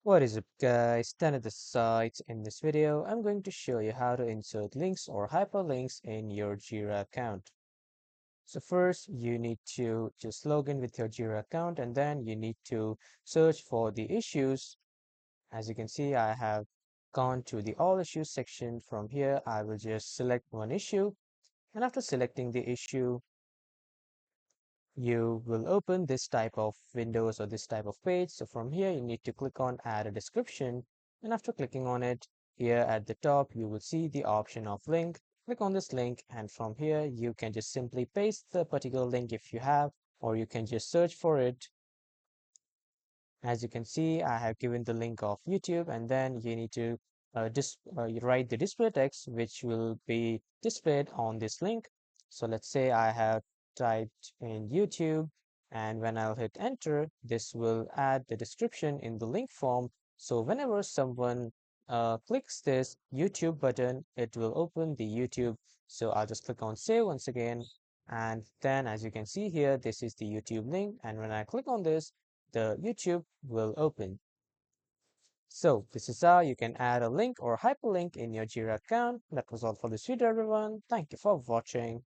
What is up guys, Dan at the site. In this video, I'm going to show you how to insert links or hyperlinks in your Jira account. So first, you need to just log in with your Jira account and then you need to search for the issues. As you can see, I have gone to the all issues section. From here, I will just select one issue, and after selecting the issue, you will open this type of windows or this type of page. So from here, you need to click on add a description. And after clicking on it, here at the top, you will see the option of link. Click on this link, and from here, you can just simply paste the particular link if you have, or you can just search for it. As you can see, I have given the link of YouTube, and then you need to write the display text, which will be displayed on this link. So let's say I have typed in YouTube, and when I'll hit enter, this will add the description in the link form. So whenever someone clicks this YouTube button, it will open the YouTube. So I'll just click on save once again. And then as you can see here, this is the YouTube link. And when I click on this, the YouTube will open. So this is how you can add a link or hyperlink in your Jira account. That was all for this video, everyone. Thank you for watching.